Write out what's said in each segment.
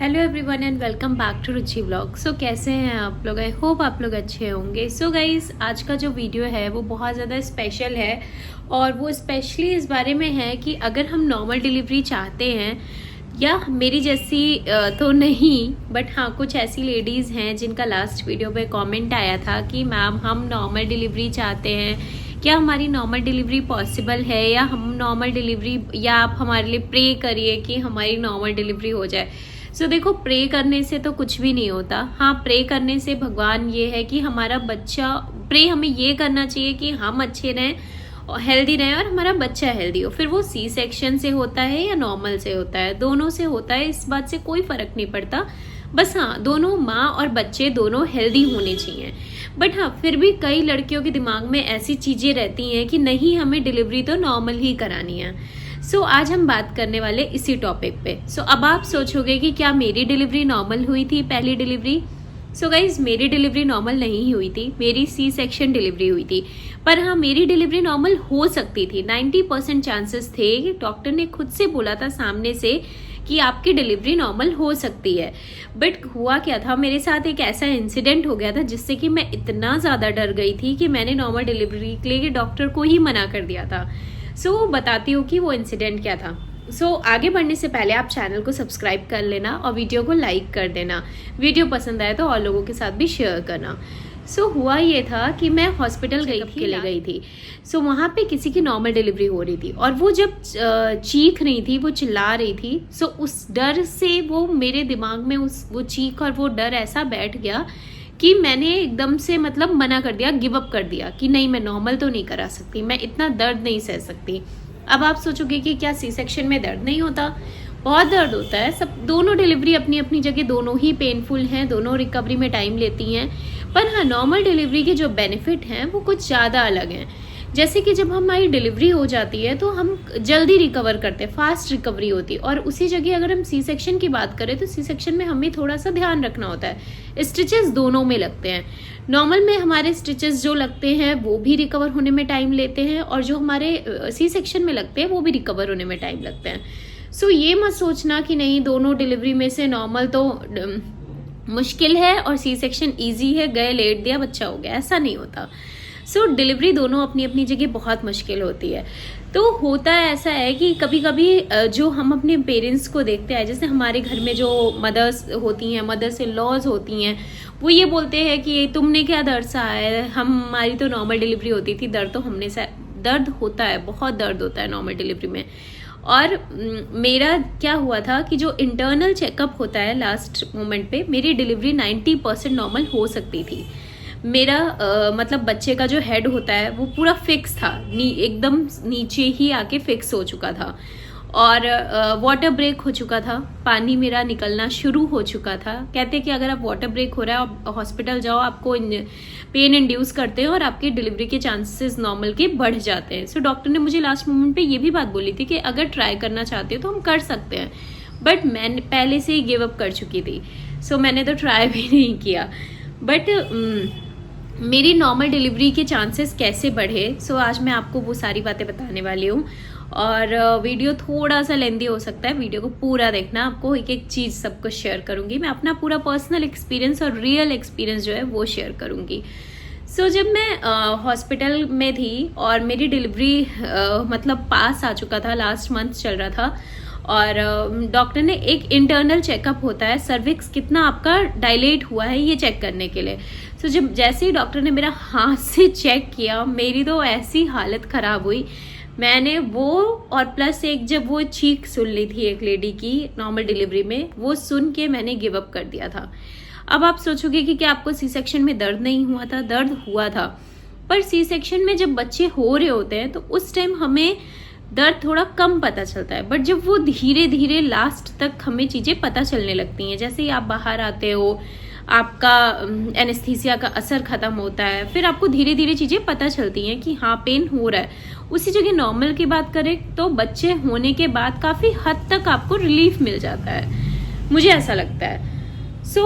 Hello everyone and welcome back to Ruchi vlog. So कैसे हैं आप लोग? आई होप आप लोग अच्छे होंगे। सो गाइस, आज का जो वीडियो है वो बहुत ज़्यादा स्पेशल है और वो स्पेशली इस बारे में है कि अगर हम नॉर्मल डिलीवरी चाहते हैं या मेरी जैसी तो नहीं, बट हाँ कुछ ऐसी लेडीज़ हैं जिनका लास्ट वीडियो पे कमेंट आया था कि मैम हम नॉर्मल डिलीवरी चाहते हैं, क्या हमारी नॉर्मल डिलीवरी पॉसिबल है या हम नॉर्मल डिलीवरी, या आप हमारे लिए प्रे करिए कि हमारी नॉर्मल डिलीवरी हो जाए। सो देखो, प्रे करने से तो कुछ भी नहीं होता। हाँ, प्रे करने से भगवान ये है कि हमारा बच्चा, प्रे हमें ये करना चाहिए कि हम अच्छे रहें और हेल्दी रहें और हमारा बच्चा हेल्दी हो। फिर वो सी सेक्शन से होता है या नॉर्मल से होता है, दोनों से होता है, इस बात से कोई फर्क नहीं पड़ता। बस हाँ, दोनों माँ और बच्चे दोनों हेल्दी होने चाहिए। बट हाँ, फिर भी कई लड़कियों के दिमाग में ऐसी चीज़ें रहती हैं कि नहीं, हमें डिलीवरी तो नॉर्मल ही करानी है। सो आज हम बात करने वाले इसी टॉपिक पे। सो अब आप सोचोगे कि क्या मेरी डिलीवरी नॉर्मल हुई थी, पहली डिलीवरी? सो गाइज, मेरी डिलीवरी नॉर्मल नहीं हुई थी, मेरी सी सेक्शन डिलीवरी हुई थी। पर हाँ, मेरी डिलीवरी नॉर्मल हो सकती थी। 90% चांसेस थे कि डॉक्टर ने खुद से बोला था सामने से कि आपकी डिलीवरी नॉर्मल हो सकती है। बट हुआ क्या था, मेरे साथ एक ऐसा इंसिडेंट हो गया था जिससे कि मैं इतना ज़्यादा डर गई थी कि मैंने नॉर्मल डिलीवरी के लिए डॉक्टर को ही मना कर दिया था। सो बताती हूँ कि वो इंसिडेंट क्या था। सो आगे बढ़ने से पहले आप चैनल को सब्सक्राइब कर लेना और वीडियो को लाइक कर देना। वीडियो पसंद आए तो और लोगों के साथ भी शेयर करना। सो हुआ ये था कि मैं हॉस्पिटल गई थी। सो वहाँ पे किसी की नॉर्मल डिलीवरी हो रही थी और वो जब चीख रही थी, वो चिल्ला रही थी। सो उस डर से वो मेरे दिमाग में वो चीख और वो डर ऐसा बैठ गया कि मैंने एकदम से मतलब मना कर दिया, गिव अप कर दिया कि नहीं, मैं नॉर्मल तो नहीं करा सकती, मैं इतना दर्द नहीं सह सकती। अब आप सोचोगे कि क्या सी सेक्शन में दर्द नहीं होता? बहुत दर्द होता है। सब दोनों डिलीवरी अपनी अपनी जगह दोनों ही पेनफुल हैं, दोनों रिकवरी में टाइम लेती हैं। पर हाँ, नॉर्मल डिलीवरी के जो बेनिफिट हैं वो कुछ ज़्यादा अलग हैं। जैसे कि जब हमारी डिलीवरी हो जाती है तो हम जल्दी रिकवर करते हैं, फास्ट रिकवरी होती है। और उसी जगह अगर हम सी सेक्शन की बात करें तो सी सेक्शन में हमें थोड़ा सा ध्यान रखना होता है। स्टिचेस दोनों में लगते हैं। नॉर्मल में हमारे स्टिचेस जो लगते हैं वो भी रिकवर होने में टाइम लेते हैं और जो हमारे सी सेक्शन में लगते हैं वो भी रिकवर होने में टाइम लगते हैं। सो ये मत सोचना कि नहीं, दोनों डिलीवरी में से नॉर्मल तो मुश्किल है और सी सेक्शन ईजी है, गए लेट दिया बच्चा हो गया, ऐसा नहीं होता। सो डिलीवरी दोनों अपनी अपनी जगह बहुत मुश्किल होती है। तो होता ऐसा है कि कभी कभी जो हम अपने पेरेंट्स को देखते हैं, जैसे हमारे घर में जो मदर्स होती हैं, मदर्स इन लॉज होती हैं, वो ये बोलते हैं कि तुमने क्या दर्द सहा है, हमारी तो नॉर्मल डिलीवरी होती थी, दर्द तो हमने दर्द होता है, बहुत दर्द होता है नॉर्मल डिलीवरी में। और मेरा क्या हुआ था कि जो इंटरनल चेकअप होता है लास्ट मोमेंट पे, मेरी डिलीवरी 90% नॉर्मल हो सकती थी। मेरा मतलब बच्चे का जो हेड होता है वो पूरा फिक्स था, एकदम नीचे ही आके फिक्स हो चुका था और वाटर ब्रेक हो चुका था, पानी मेरा निकलना शुरू हो चुका था। कहते हैं कि अगर आप वाटर ब्रेक हो रहा है आप हॉस्पिटल जाओ, आपको पेन इंड्यूस करते हैं और आपकी डिलीवरी के चांसेस नॉर्मल के बढ़ जाते हैं। सो डॉक्टर ने मुझे लास्ट मोमेंट पे ये भी बात बोली थी कि अगर ट्राई करना चाहते हो तो हम कर सकते हैं, बट मैं पहले से ही गिव अप कर चुकी थी। सो मैंने तो ट्राई भी नहीं किया। बट मेरी नॉर्मल डिलीवरी के चांसेस कैसे बढ़े, सो आज मैं आपको वो सारी बातें बताने वाली हूँ। और वीडियो थोड़ा सा लेंदी हो सकता है, वीडियो को पूरा देखना, आपको एक एक चीज़ सब कुछ शेयर करूँगी। मैं अपना पूरा पर्सनल एक्सपीरियंस और रियल एक्सपीरियंस जो है वो शेयर करूँगी। सो जब मैं हॉस्पिटल में थी और मेरी डिलीवरी मतलब पास आ चुका था, लास्ट मंथ चल रहा था, और डॉक्टर ने एक इंटरनल चेकअप होता है, सर्विक्स कितना आपका डायलेट हुआ है ये चेक करने के लिए। सो जब जैसे ही डॉक्टर ने मेरा हाथ से चेक किया, मेरी तो ऐसी हालत ख़राब हुई। मैंने वो और प्लस एक जब वो चीख सुन ली थी एक लेडी की नॉर्मल डिलीवरी में, वो सुन के मैंने गिव अप कर दिया था। अब आप सोचोगे कि क्या आपको सी सेक्शन में दर्द नहीं हुआ था? दर्द हुआ था, पर सी सेक्शन में जब बच्चे हो रहे होते हैं तो उस टाइम हमें दर्द थोड़ा कम पता चलता है। बट जब वो धीरे धीरे लास्ट तक हमें चीज़ें पता चलने लगती हैं, जैसे ही आप बाहर आते हो, आपका एनेस्थीसिया का असर खत्म होता है, फिर आपको धीरे धीरे चीज़ें पता चलती हैं कि हाँ पेन हो रहा है। उसी जगह नॉर्मल की बात करें तो बच्चे होने के बाद काफ़ी हद तक आपको रिलीफ मिल जाता है, मुझे ऐसा लगता है। सो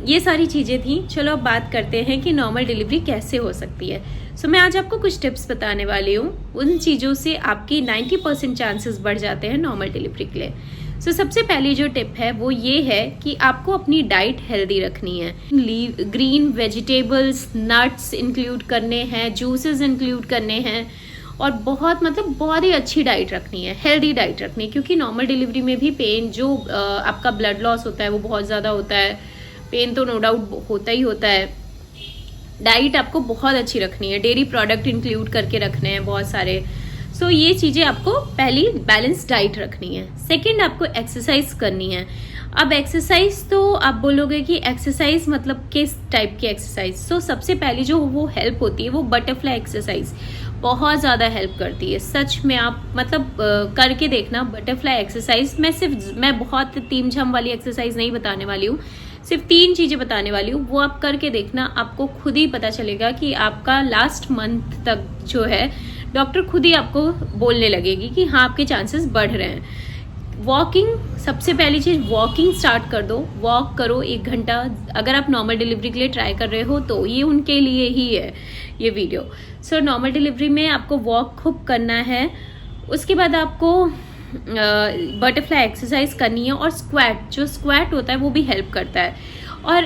ये सारी चीज़ें थी। चलो अब बात करते हैं कि नॉर्मल डिलीवरी कैसे हो सकती है। सो मैं आज आपको कुछ टिप्स बताने वाली हूँ, उन चीज़ों से आपकी 90% चांसेस बढ़ जाते हैं नॉर्मल डिलीवरी के लिए। सो सबसे पहली जो टिप है वो ये है कि आपको अपनी डाइट हेल्दी रखनी है। ग्रीन वेजिटेबल्स, नट्स इंक्लूड करने हैं, जूसेस इंक्लूड करने हैं और बहुत ही अच्छी डाइट रखनी है, हेल्दी डाइट रखनी है, क्योंकि नॉर्मल डिलीवरी में भी पेन जो आपका ब्लड लॉस होता है वो बहुत ज़्यादा होता है। पेन तो नो डाउट होता ही होता है। डाइट आपको बहुत अच्छी रखनी है, डेयरी प्रोडक्ट इंक्लूड करके रखने हैं बहुत सारे। सो ये चीज़ें आपको पहली बैलेंस डाइट रखनी है। सेकंड, आपको एक्सरसाइज करनी है। अब एक्सरसाइज तो आप बोलोगे कि एक्सरसाइज मतलब किस टाइप की एक्सरसाइज। सो सबसे पहली जो वो हेल्प होती है वो बटरफ्लाई एक्सरसाइज बहुत ज़्यादा हेल्प करती है। सच में आप करके देखना बटरफ्लाई एक्सरसाइज। मैं बहुत तीम झाम वाली एक्सरसाइज नहीं बताने वाली हूँ, सिर्फ 3 चीज़ें बताने वाली हूँ, वो आप करके देखना। आपको खुद ही पता चलेगा कि आपका लास्ट मंथ तक जो है डॉक्टर खुद ही आपको बोलने लगेगी कि हाँ आपके चांसेस बढ़ रहे हैं। वॉकिंग, सबसे पहली चीज़ वॉकिंग स्टार्ट कर दो। वॉक करो 1 घंटा। अगर आप नॉर्मल डिलीवरी के लिए ट्राई कर रहे हो तो ये उनके लिए ही है ये वीडियो। सो नॉर्मल डिलीवरी में आपको वॉक खूब करना है। उसके बाद आपको बटरफ्लाई एक्सरसाइज करनी है और स्क्वैट होता है वो भी हेल्प करता है। और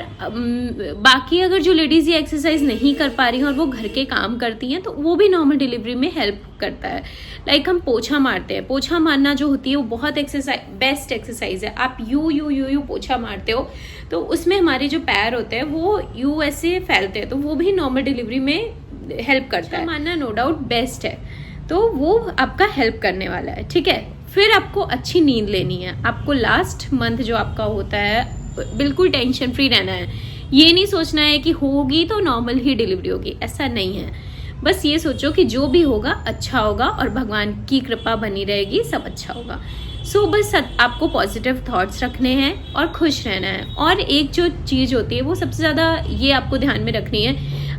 बाकी अगर जो लेडीज़ ये एक्सरसाइज नहीं कर पा रही हैं और वो घर के काम करती हैं तो वो भी नॉर्मल डिलीवरी में हेल्प करता है। लाइक हम पोछा मारते हैं, पोछा मारना जो होती है वो बहुत बेस्ट एक्सरसाइज है। आप यू पोछा मारते हो तो उसमें हमारे जो पैर होते हैं वो यू ऐसे फैलते हैं, तो वो भी नॉर्मल डिलीवरी में हेल्प करता है। मानना नो डाउट बेस्ट है, तो वो आपका हेल्प करने वाला है। ठीक है, फिर आपको अच्छी नींद लेनी है। आपको लास्ट मंथ जो आपका होता है बिल्कुल टेंशन फ्री रहना है। ये नहीं सोचना है कि होगी तो नॉर्मल ही डिलीवरी होगी, ऐसा नहीं है। बस ये सोचो कि जो भी होगा अच्छा होगा और भगवान की कृपा बनी रहेगी, सब अच्छा होगा। सो बस आपको पॉजिटिव थॉट्स रखने हैं और खुश रहना है। और एक जो चीज़ होती है वो सबसे ज़्यादा ये आपको ध्यान में रखनी है,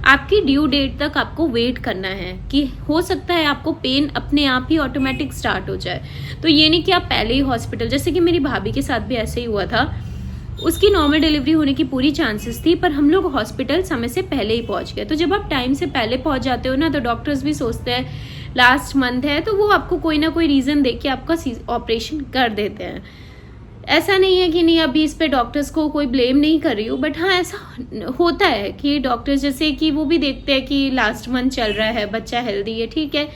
आपकी ड्यू डेट तक आपको वेट करना है कि हो सकता है आपको पेन अपने आप ही ऑटोमेटिक स्टार्ट हो जाए। तो ये नहीं कि आप पहले ही हॉस्पिटल, जैसे कि मेरी भाभी के साथ भी ऐसे ही हुआ था, उसकी नॉर्मल डिलीवरी होने की पूरी चांसेस थी पर हम लोग हॉस्पिटल समय से पहले ही पहुंच गए। तो जब आप टाइम से पहले पहुंच जाते हो ना तो डॉक्टर्स भी सोचते हैं लास्ट मंथ है तो वो आपको कोई ना कोई रीज़न दे के आपका ऑपरेशन कर देते हैं। ऐसा नहीं है कि नहीं, अभी इस पे डॉक्टर्स को कोई ब्लेम नहीं कर रही हूँ, बट हाँ ऐसा होता है कि डॉक्टर्स जैसे कि वो भी देखते हैं कि लास्ट मंथ चल रहा है, बच्चा हेल्दी है, ठीक है,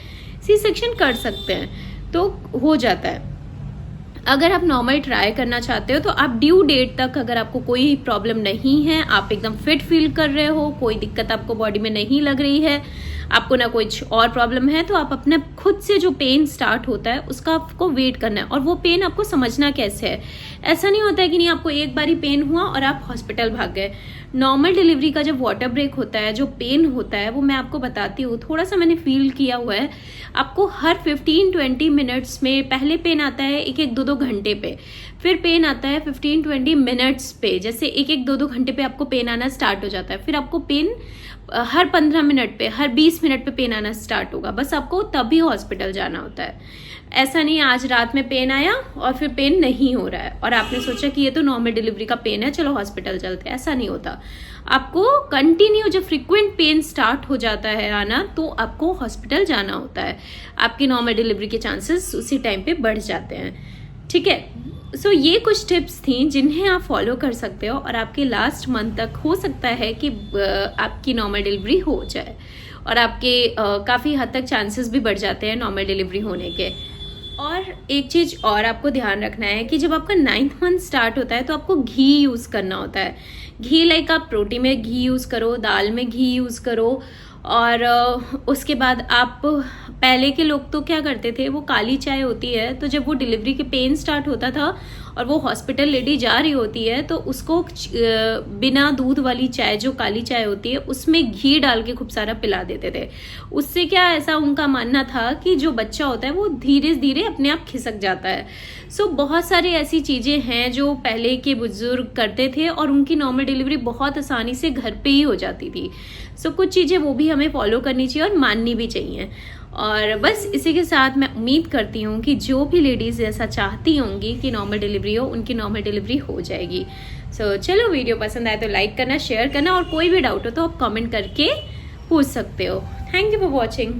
सी सेक्शन कर सकते हैं, तो हो जाता है। अगर आप नॉर्मल ट्राई करना चाहते हो तो आप ड्यू डेट तक, अगर आपको कोई प्रॉब्लम नहीं है, आप एकदम फिट फील कर रहे हो, कोई दिक्कत आपको बॉडी में नहीं लग रही है, आपको ना कुछ और प्रॉब्लम है, तो आप अपने खुद से जो पेन स्टार्ट होता है उसका आपको वेट करना है। और वो पेन आपको समझना कैसे है, ऐसा नहीं होता है कि नहीं आपको एक बार ही पेन हुआ और आप हॉस्पिटल भाग गए। नॉर्मल डिलीवरी का जब वाटर ब्रेक होता है, जो पेन होता है वो मैं आपको बताती हूँ, थोड़ा सा मैंने फील किया हुआ है। आपको हर 15-20 मिनट्स में पहले पेन आता है 1-2 घंटे पे, फिर पेन आता है 15-20 मिनट्स पे, जैसे 1-2 घंटे पे आपको पेन आना स्टार्ट हो जाता है। फिर आपको पेन हर 15 मिनट पे, हर 20 मिनट पे पेन आना स्टार्ट होगा। बस आपको तभी हॉस्पिटल जाना होता है। ऐसा नहीं आज रात में पेन आया और फिर पेन नहीं हो रहा है और आपने सोचा कि ये तो नॉर्मल डिलीवरी का पेन है, चलो हॉस्पिटल चलते हैं, ऐसा नहीं होता। आपको कंटिन्यू जब फ्रीक्वेंट पेन स्टार्ट हो जाता है आना तो आपको हॉस्पिटल जाना होता है। आपकी नॉर्मल डिलीवरी के चांसेस उसी टाइम पे बढ़ जाते हैं। ठीक है, सो ये कुछ टिप्स थी जिन्हें आप फॉलो कर सकते हो और आपके लास्ट मंथ तक हो सकता है कि आपकी नॉर्मल डिलीवरी हो जाए और आपके काफ़ी हद तक चांसेस भी बढ़ जाते हैं नॉर्मल डिलीवरी होने के। और एक चीज़ और आपको ध्यान रखना है कि जब आपका 9th मंथ स्टार्ट होता है तो आपको घी यूज़ करना होता है। घी लाइक आप रोटी में घी यूज़ करो, दाल में घी यूज़ करो। और उसके बाद आप, पहले के लोग तो क्या करते थे, वो काली चाय होती है, तो जब वो डिलीवरी के पेन स्टार्ट होता था और वो हॉस्पिटल लेडी जा रही होती है तो उसको बिना दूध वाली चाय, जो काली चाय होती है, उसमें घी डाल के खूब सारा पिला देते थे। उससे क्या, ऐसा उनका मानना था कि जो बच्चा होता है वो धीरे धीरे अपने आप खिसक जाता है। सो बहुत सारी ऐसी चीज़ें हैं जो पहले के बुजुर्ग करते थे और उनकी नॉर्मल डिलीवरी बहुत आसानी से घर पे ही हो जाती थी। सो कुछ चीज़ें वो भी हमें फॉलो करनी चाहिए और माननी भी चाहिए। और बस इसी के साथ मैं उम्मीद करती हूँ कि जो भी लेडीज़ ऐसा चाहती होंगी कि नॉर्मल डिलीवरी हो, उनकी नॉर्मल डिलीवरी हो जाएगी। सो चलो, वीडियो पसंद आए तो लाइक करना, शेयर करना, और कोई भी डाउट हो तो आप कमेंट करके पूछ सकते हो। Thank you for watching.